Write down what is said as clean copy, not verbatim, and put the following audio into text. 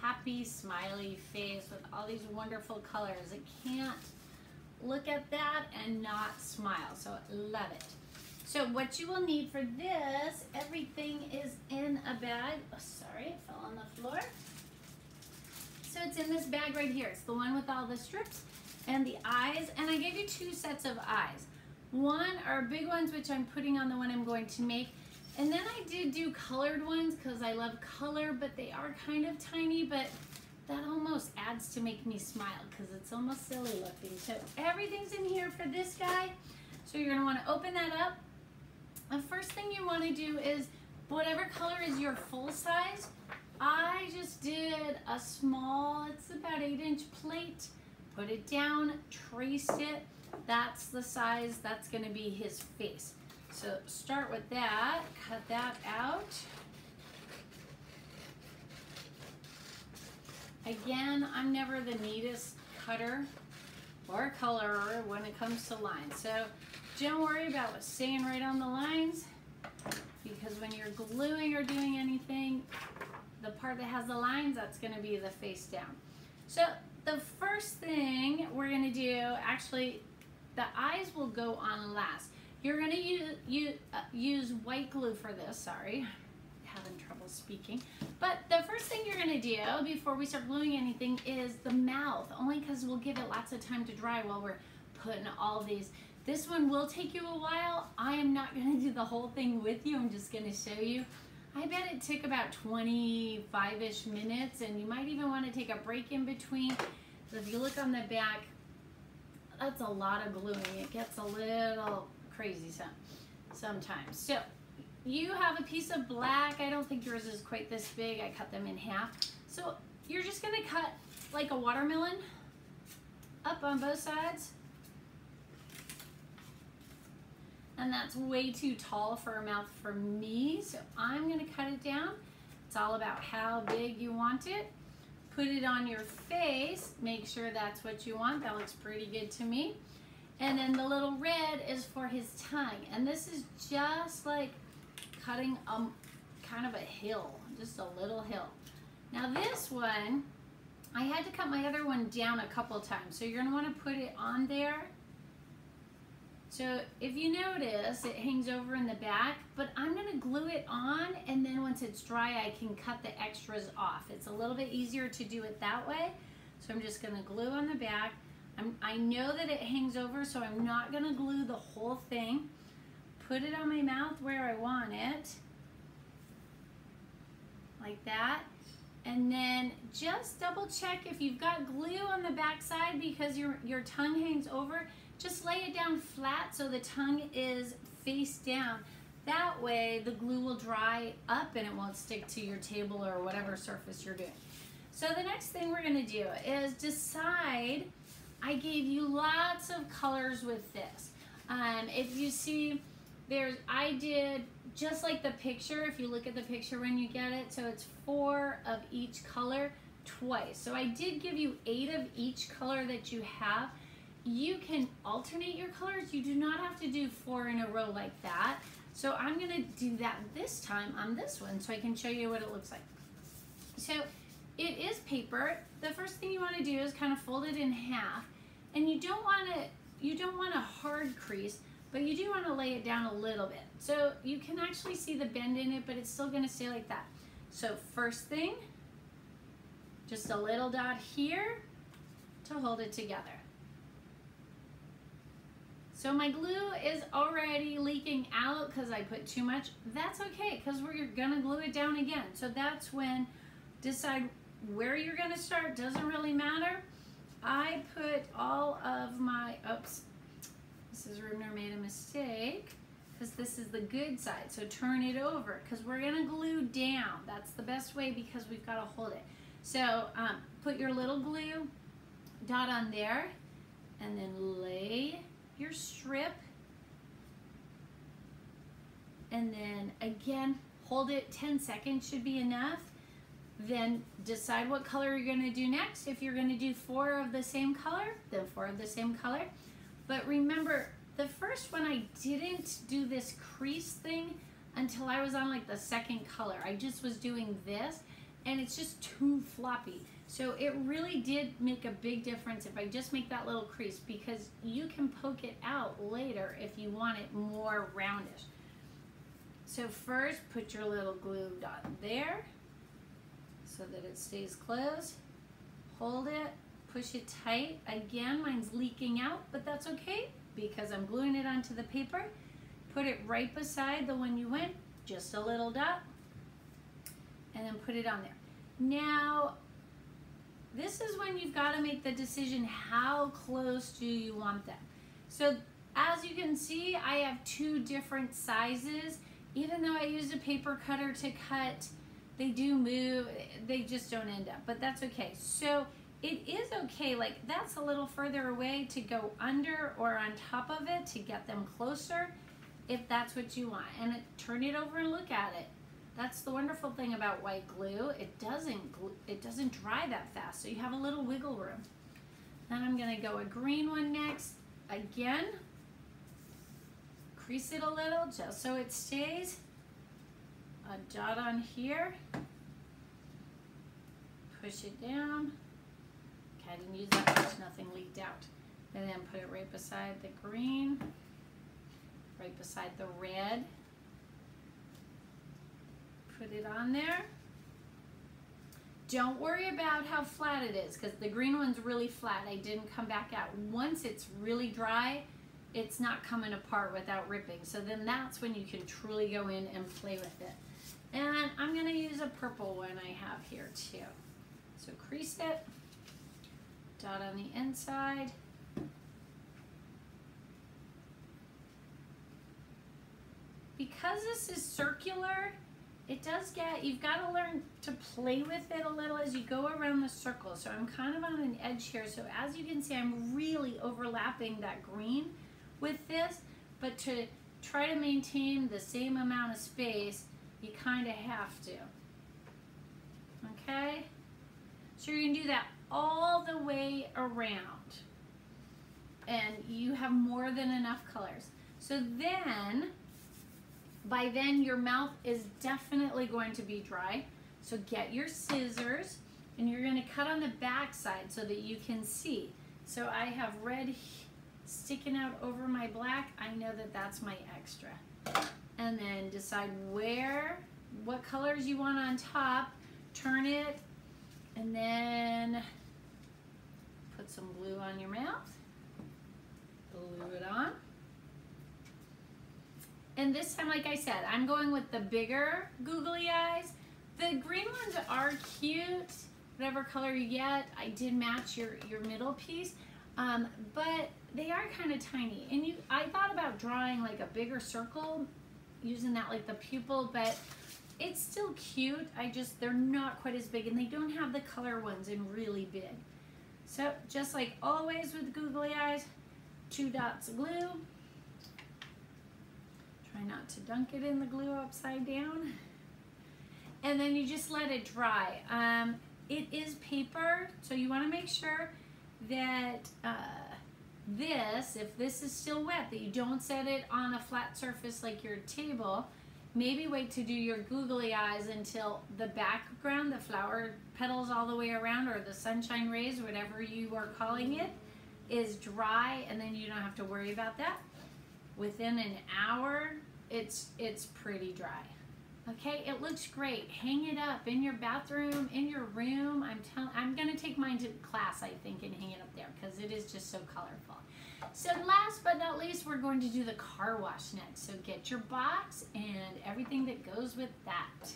happy smiley face with all these wonderful colors. I can't look at that and not smile, so love it. So what you will need for this, everything is in a bag. Oh, sorry, it fell on the floor. So it's in this bag right here. It's the one with all the strips and the eyes, and I gave you 2 sets of eyes. One are big ones, which I'm putting on the one I'm going to make, and then I did do colored ones because I love color, but they are kind of tiny, but that almost adds to make me smile because it's almost silly looking. So everything's in here for this guy. So you're gonna wanna open that up. The first thing you wanna do is whatever color is your full size. I just did a small, it's about 8-inch plate, put it down, traced it. That's the size, that's gonna be his face. So start with that, cut that out. Again, I'm never the neatest cutter or colorer when it comes to lines. So don't worry about what's staying right on the lines, because when you're gluing or doing anything, the part that has the lines, that's gonna be the face down. So the first thing we're gonna do, actually, the eyes will go on last. You're gonna use white glue for this, sorry. Having trouble speaking. But the first thing you're gonna do before we start gluing anything is the mouth, only because we'll give it lots of time to dry while we're putting all these. This one will take you a while. I am not gonna do the whole thing with you, I'm just gonna show you. I bet it took about 25-ish minutes, and you might even wanna take a break in between. So if you look on the back, that's a lot of gluing. It gets a little crazy sometimes. So you have a piece of black. I don't think yours is quite this big. I cut them in half. So you're just gonna cut like a watermelon up on both sides. And that's way too tall for a mouth for me, so I'm gonna cut it down. It's all about how big you want it. Put it on your face, make sure that's what you want. That looks pretty good to me. And then the little red is for his tongue. And this is just like cutting kind of a hill, just a little hill. Now this one, I had to cut my other one down a couple times. So you're gonna wanna put it on there. So if you notice, it hangs over in the back, but I'm gonna glue it on, and then once it's dry, I can cut the extras off. It's a little bit easier to do it that way. So I'm just gonna glue on the back. I know that it hangs over, so I'm not gonna glue the whole thing. Put it on my mouth where I want it, like that. And then just double check if you've got glue on the back side because your tongue hangs over. Just lay it down flat so the tongue is face down. That way the glue will dry up and it won't stick to your table or whatever surface you're doing. So the next thing we're gonna do is decide, I gave you lots of colors with this. If you see, I did just like the picture, if you look at the picture when you get it, so it's 4 of each color twice. So I did give you 8 of each color that you have. You can alternate your colors. You do not have to do 4 in a row like that. So I'm gonna do that this time on this one so I can show you what it looks like. So it is paper. The first thing you wanna do is kind of fold it in half, and you don't want a hard crease, but you do wanna lay it down a little bit. So you can actually see the bend in it, but it's still gonna stay like that. So first thing, just a little dot here to hold it together. So my glue is already leaking out because I put too much. That's okay, because we're gonna glue it down again. So that's when, decide where you're gonna start, doesn't really matter. I put all of my, oops, Mrs. Rubner made a mistake, because this is the good side. So turn it over, because we're gonna glue down. That's the best way because we've gotta hold it. So put your little glue dot on there, and then lay your strip, and then again hold it. 10 seconds should be enough. Then decide what color you're going to do next. If you're going to do 4 of the same color, then 4 of the same color. But remember, the first one I didn't do this crease thing until I was on like the 2nd color. I just was doing this, and it's just too floppy. So it really did make a big difference if I just make that little crease, because you can poke it out later if you want it more roundish. So first, put your little glue dot there so that it stays closed. Hold it, push it tight. Again, mine's leaking out, but that's okay because I'm gluing it onto the paper. Put it right beside the one you went, just a little dot, and then put it on there. Now, this is when you've got to make the decision, how close do you want them? So as you can see, I have two different sizes. Even though I used a paper cutter to cut, they do move, they just don't end up, but that's okay. So it is okay, like that's a little further away to go under or on top of it to get them closer, if that's what you want. And turn it over and look at it. That's the wonderful thing about white glue. It doesn't dry that fast, so you have a little wiggle room. Then I'm gonna go a green one next. Again, crease it a little just so it stays. A dot on here. Push it down. Okay, I didn't use that much, nothing leaked out. And then put it right beside the green, right beside the red. Put it on there. Don't worry about how flat it is, because the green one's really flat. I didn't come back out. Once it's really dry, it's not coming apart without ripping. So then that's when you can truly go in and play with it. And I'm gonna use a purple one I have here too. So crease it, dot on the inside. Because this is circular, it does get, you've got to learn to play with it a little as you go around the circle. So I'm kind of on an edge here. So as you can see, I'm really overlapping that green with this, but to try to maintain the same amount of space, you kind of have to. Okay? So you're gonna do that all the way around. And you have more than enough colors. So then, by then your mouth is definitely going to be dry. So get your scissors and you're gonna cut on the back side so that you can see. So I have red sticking out over my black. I know that that's my extra. And then decide what colors you want on top, turn it, and then put some glue on your mouth, glue it on. And this time, like I said, I'm going with the bigger googly eyes. The green ones are cute, whatever color you get. I did match your middle piece, but they are kind of tiny. And I thought about drawing like a bigger circle, using that like the pupil, but it's still cute. They're not quite as big, and they don't have the color ones in really big. So just like always with googly eyes, 2 dots of glue. Try not to dunk it in the glue upside down. And then you just let it dry. It is paper, so you want to make sure that if this is still wet, that you don't set it on a flat surface like your table. Maybe wait to do your googly eyes until the background, the flower petals all the way around, or the sunshine rays, whatever you are calling it, is dry, and then you don't have to worry about that. Within an hour, it's pretty dry. Okay, it looks great. Hang it up in your bathroom, in your room. I'm gonna take mine to class, I think, and hang it up there because it is just so colorful. So last but not least, we're going to do the car wash next. So get your box and everything that goes with that.